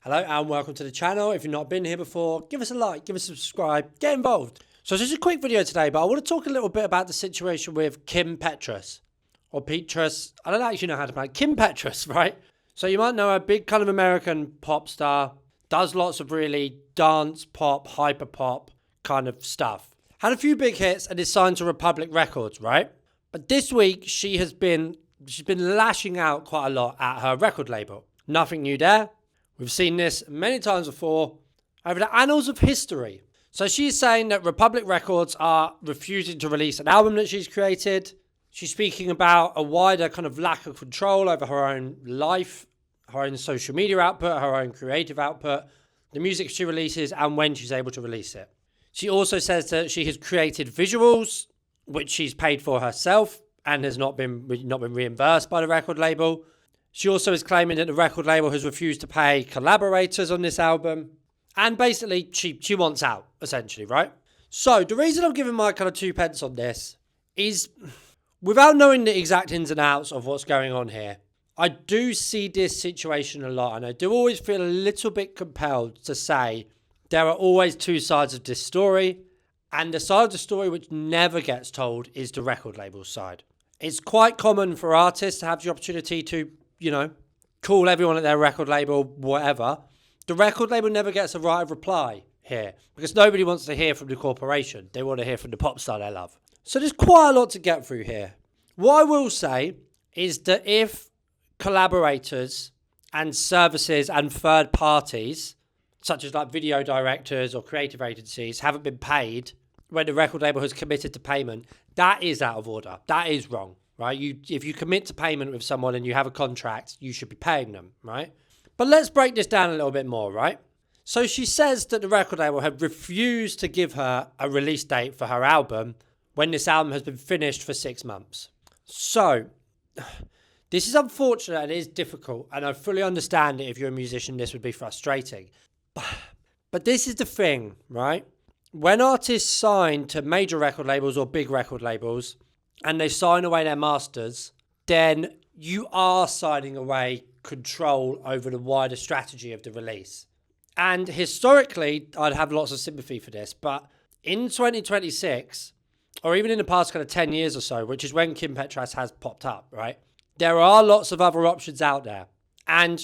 Hello and welcome to the channel. If you've not been here before, give us a like, give us a subscribe, get involved. So it's just a quick video today, but I want to talk a little bit about the situation with Kim Petras. Or Petras, I don't actually know how to pronounce it. Kim Petras, right? So you might know her, big kind of American pop star, does lots of really dance, pop, hyper pop kind of stuff. Had a few big hits and is signed to Republic Records, right? But this week she's been lashing out quite a lot at her record label. Nothing new there. We've seen this many times before over the annals of history. So she's saying that Republic Records are refusing to release an album that she's created. She's speaking about a wider kind of lack of control over her own life, her own social media output, her own creative output, the music she releases and when she's able to release it. She also says that she has created visuals, which she's paid for herself and has not been reimbursed by the record label. She also is claiming that the record label has refused to pay collaborators on this album. And basically, she wants out, essentially, right? So, the reason I'm giving my kind of 2 pence on this is, without knowing the exact ins and outs of what's going on here, I do see this situation a lot. And I do always feel a little bit compelled to say there are always 2 sides of this story. And the side of the story which never gets told is the record label side. It's quite common for artists to have the opportunity to, call everyone at their record label, whatever. The record label never gets a right of reply here because nobody wants to hear from the corporation. They want to hear from the pop star they love. So there's quite a lot to get through here. What I will say is that if collaborators and services and third parties, such as like video directors or creative agencies, haven't been paid when the record label has committed to payment, that is out of order. That is wrong. Right? If you commit to payment with someone and you have a contract, you should be paying them, right? But let's break this down a little bit more, right? So she says that the record label had refused to give her a release date for her album when this album has been finished for 6 months. So this is unfortunate and it is difficult, and I fully understand it. If you're a musician, this would be frustrating. But this is the thing, right? When artists sign to major record labels or big record labels, and they sign away their masters, then you are signing away control over the wider strategy of the release. And historically, I'd have lots of sympathy for this, but in 2026, or even in the past kind of 10 years or so, which is when Kim Petras has popped up, right? There are lots of other options out there. And,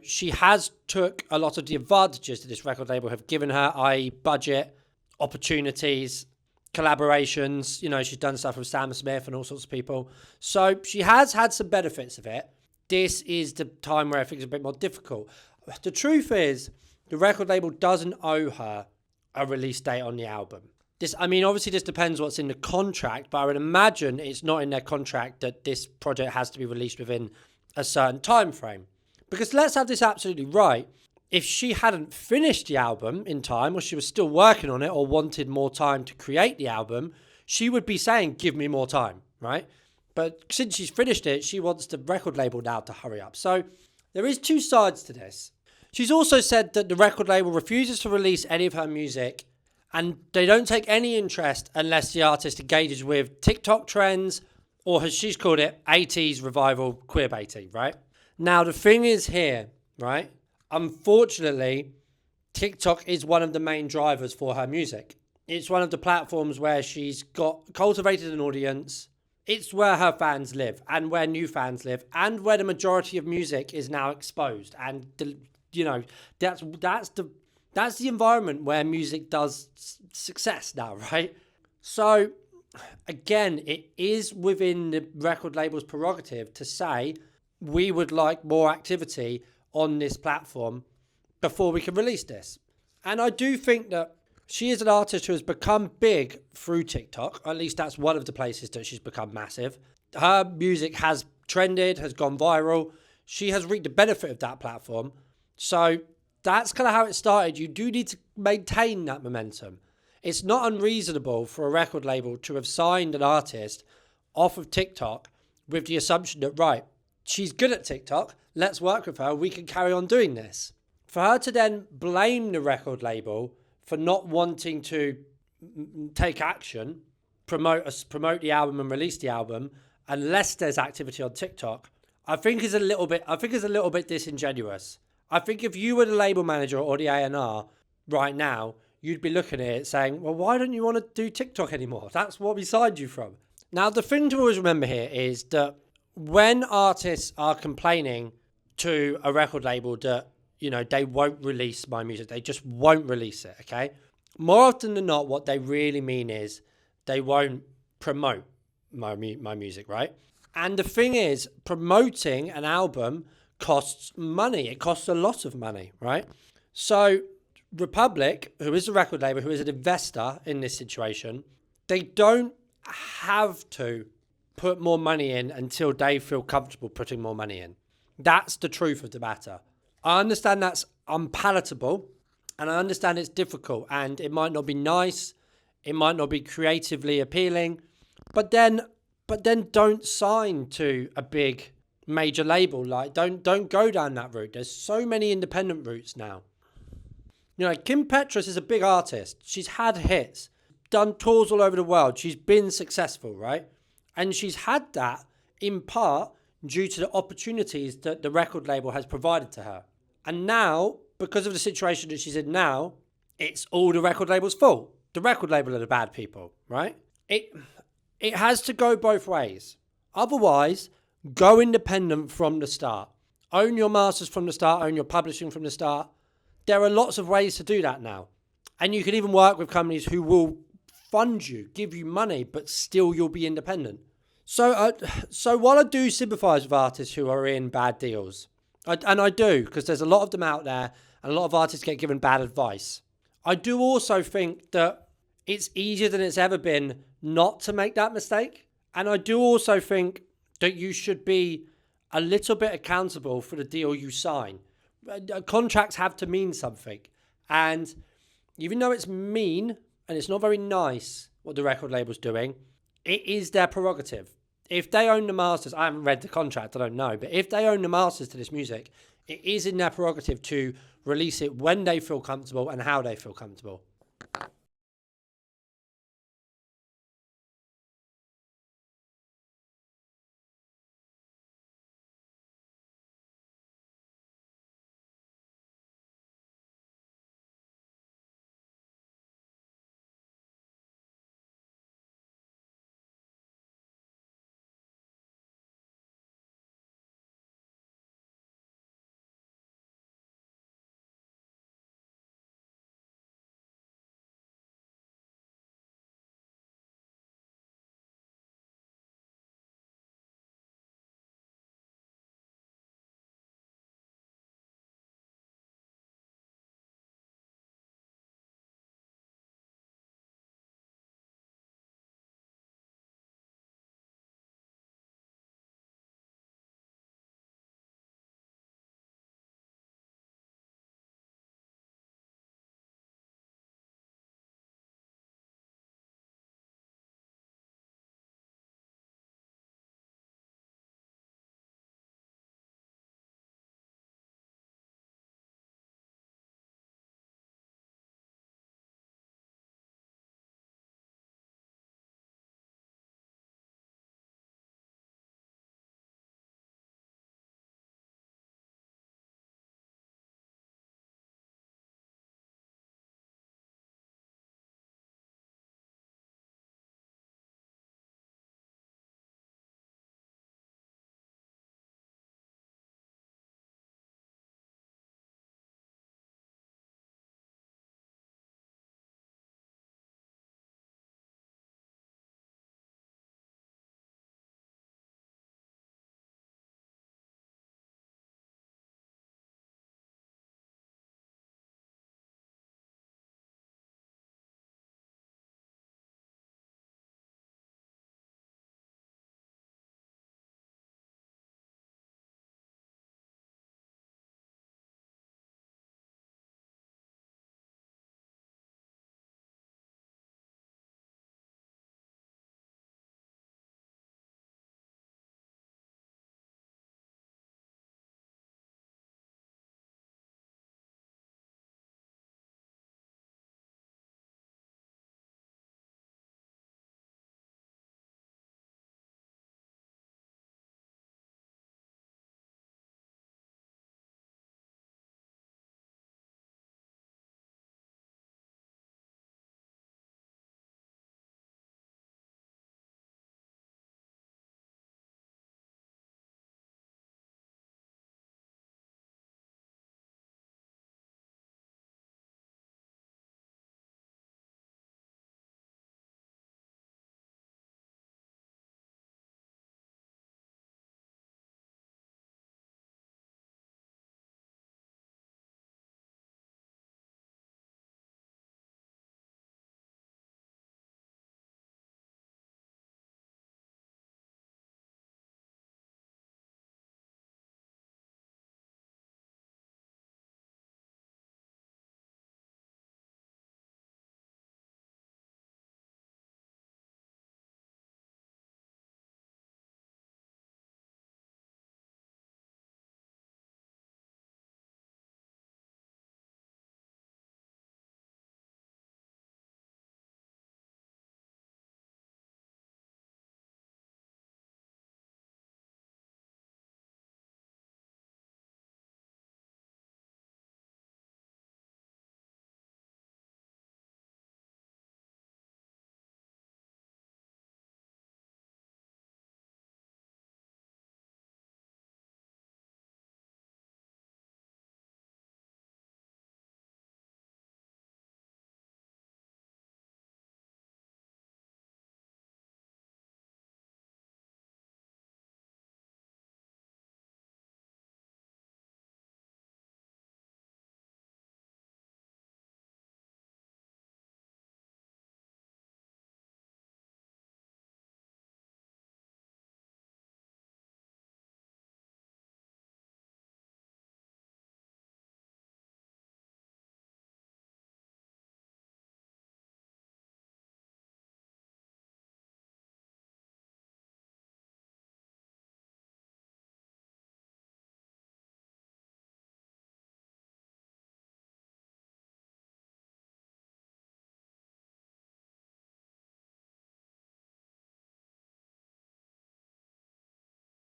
she has took a lot of the advantages that this record label have given her, i.e. budget, opportunities, collaborations. She's done stuff with Sam Smith and all sorts of people. So she has had some benefits of it. This is the time where I think it's a bit more difficult. The truth is, the record label doesn't owe her a release date on the album. Obviously this depends what's in the contract, but I would imagine it's not in their contract that this project has to be released within a certain time frame. Because let's have this absolutely right. If she hadn't finished the album in time, or she was still working on it, or wanted more time to create the album, she would be saying, give me more time, right? But since she's finished it, she wants the record label now to hurry up. So there is 2 sides to this. She's also said that the record label refuses to release any of her music, and they don't take any interest unless the artist engages with TikTok trends, or as she's called it, 80s revival queerbaiting, right? Now, the thing is here, right? Unfortunately, TikTok is one of the main drivers for her music. It's one of the platforms where she's got cultivated an audience. It's where her fans live and where new fans live and where the majority of music is now exposed. And, that's the environment where music does success now, right? So, again, it is within the record label's prerogative to say, we would like more activity on this platform before we can release this. And I do think that she is an artist who has become big through TikTok. At least that's one of the places that she's become massive. Her music has trended, has gone viral. She has reaped the benefit of that platform. So that's kind of how it started. You do need to maintain that momentum. It's not unreasonable for a record label to have signed an artist off of TikTok with the assumption that, right, she's good at TikTok, let's work with her, we can carry on doing this. For her to then blame the record label for not wanting to take action, promote the album and release the album, unless there's activity on TikTok, I think is a little bit disingenuous. I think if you were the label manager or the A&R right now, you'd be looking at it saying, well, why don't you want to do TikTok anymore? That's what we signed you from. Now, the thing to always remember here is that when artists are complaining to a record label that, you know, they won't release my music, they just won't release it, okay? More often than not, what they really mean is they won't promote my music, right? And the thing is, promoting an album costs money. It costs a lot of money, right? So Republic, who is a record label, who is an investor in this situation, they don't have to put more money in until they feel comfortable putting more money in. That's the truth of the matter. I understand that's unpalatable, and I understand it's difficult, and it might not be nice, it might not be creatively appealing, but then don't sign to a big major label. Like, don't go down that route. There's so many independent routes now. You know, Kim Petras is a big artist. She's had hits, done tours all over the world. She's been successful, right? And she's had that in part due to the opportunities that the record label has provided to her. And now, because of the situation that she's in now, it's all the record label's fault. The record label are the bad people, right? It has to go both ways. Otherwise, go independent from the start. Own your masters from the start, own your publishing from the start. There are lots of ways to do that now. And you can even work with companies who will fund you, give you money, but still you'll be independent. So while I do sympathise with artists who are in bad deals, and I do, because there's a lot of them out there, and a lot of artists get given bad advice, I do also think that it's easier than it's ever been not to make that mistake. And I do also think that you should be a little bit accountable for the deal you sign. Contracts have to mean something. And even though it's mean and it's not very nice what the record label's doing, it is their prerogative. If they own the masters, I haven't read the contract, I don't know, but if they own the masters to this music, it is in their prerogative to release it when they feel comfortable and how they feel comfortable.